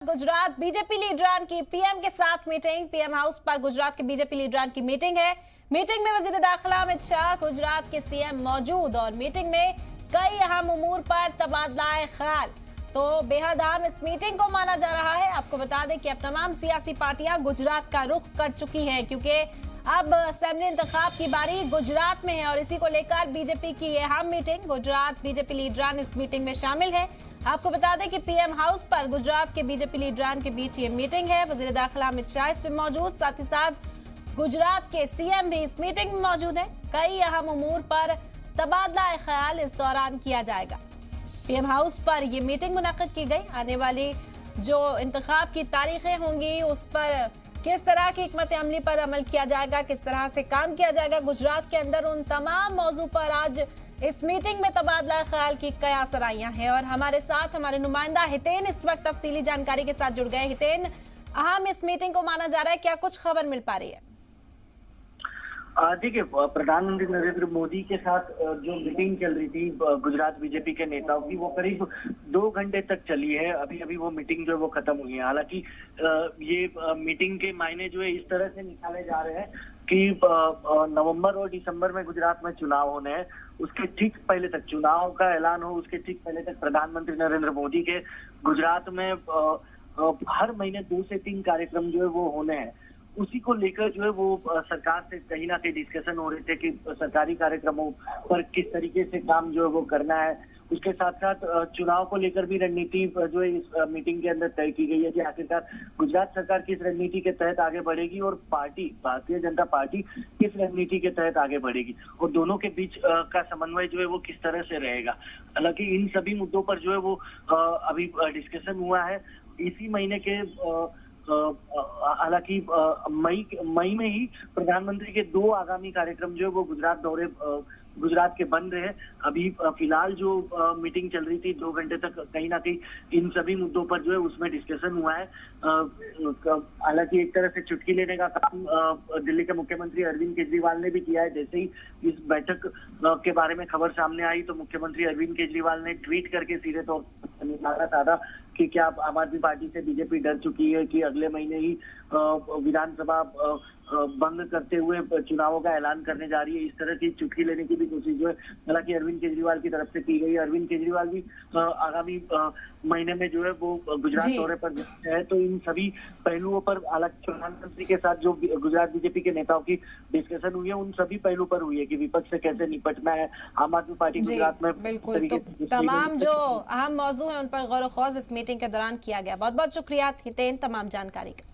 Gujarat BJP लीडरान की PM के साथ मीटिंग। पीएम हाउस पर गुजरात के बीजेपी लीडरान की मीटिंग है। मीटिंग में वजीर दाखिला अमित शाह, गुजरात के सीएम मौजूद और मीटिंग में कई अहम उमूर पर तबादला ख्याल। तो बेहद अहम इस मीटिंग को माना जा रहा है। आपको बता दें कि अब तमाम सियासी पार्टियां गुजरात का रुख कर चुकी हैं, क्योंकि अब असेंबली इंतखाब की बारी गुजरात में है और इसी को लेकर बीजेपी की ये अहम मीटिंग। गुजरात बीजेपी लीडरान इस मीटिंग में शामिल है। आपको बता दें कि पीएम हाउस पर गुजरात के बीजेपी लीडरान के बीच ये मीटिंग है। वजीर दाखिला अमित शाह इसमें मौजूद, साथ ही साथ गुजरात के सीएम भी इस मीटिंग में मौजूद है। कई अहम उमूर पर तबादला ख्याल इस दौरान किया जाएगा। पीएम हाउस पर ये मीटिंग मुनक्किद की गई। आने वाली जो इंतखाब की तारीखें होंगी उस पर किस तरह की हिकमत अमली पर अमल किया जाएगा, किस तरह से काम किया जाएगा गुजरात के अंदर, उन तमाम मौजू पर आज इस मीटिंग में तबादला ख्याल की कयास सराहियां हैं। और हमारे साथ हमारे नुमाइंदा हितेन इस वक्त तफसीली जानकारी के साथ जुड़ गए। हितेन, अहम इस मीटिंग को माना जा रहा है, क्या कुछ खबर मिल पा रही है? देखिए, प्रधानमंत्री नरेंद्र मोदी के साथ जो मीटिंग चल रही थी गुजरात बीजेपी के नेताओं की, वो करीब 2 घंटे तक चली है। अभी अभी वो मीटिंग जो है वो खत्म हुई है। हालांकि ये मीटिंग के मायने जो है इस तरह से निकाले जा रहे हैं कि नवंबर और दिसंबर में गुजरात में चुनाव होने हैं। उसके ठीक पहले तक चुनाव का ऐलान हो, उसके ठीक पहले तक प्रधानमंत्री नरेंद्र मोदी के गुजरात में हर महीने 2 से 3 कार्यक्रम जो है वो होने हैं। उसी को लेकर जो है वो सरकार से कहीं ना कहीं डिस्कशन हो रहे थे कि सरकारी कार्यक्रमों पर किस तरीके से काम जो है वो करना है। उसके साथ साथ चुनाव को लेकर भी रणनीति जो है इस मीटिंग के अंदर तय की गई है कि आखिरकार गुजरात सरकार किस रणनीति के तहत आगे बढ़ेगी और पार्टी भारतीय जनता पार्टी किस रणनीति के तहत आगे बढ़ेगी और दोनों के बीच का समन्वय जो है वो किस तरह से रहेगा। हालांकि इन सभी मुद्दों पर जो है वो अभी डिस्कशन हुआ है। इसी महीने के हालांकि मई में ही प्रधानमंत्री के 2 आगामी कार्यक्रम जो है वो गुजरात के बन रहे हैं। अभी फिलहाल जो मीटिंग चल रही थी 2 घंटे तक, कहीं ना कहीं इन सभी मुद्दों पर जो है उसमें डिस्कशन हुआ है। हालांकि एक तरह से चुटकी लेने का काम दिल्ली के मुख्यमंत्री अरविंद केजरीवाल ने भी किया है। जैसे ही इस बैठक के बारे में खबर सामने आई तो मुख्यमंत्री अरविंद केजरीवाल ने ट्वीट करके सीधे तौर पर निकाला था कि क्या आम आदमी पार्टी से बीजेपी डर चुकी है कि अगले महीने ही विधानसभा भंग करते हुए चुनावों का ऐलान करने जा रही है। इस तरह की चुटकी लेने की भी कोशिश जो है हालांकि अरविंद केजरीवाल की तरफ से की गई है। अरविंद केजरीवाल भी आगामी महीने में जो है वो गुजरात दौरे पर है। तो इन सभी पहलुओं पर हालांकि प्रधानमंत्री के साथ जो गुजरात बीजेपी के नेताओं की डिस्कशन हुई है उन सभी पहलू पर हुई है कि विपक्ष से कैसे निपटना है। आम आदमी पार्टी गुजरात में बिल्कुल, तो तमाम जो अहम मौजू है उन पर गौर व खौज इस मीटिंग के दौरान किया गया। बहुत बहुत शुक्रिया हितेन तमाम जानकारी का।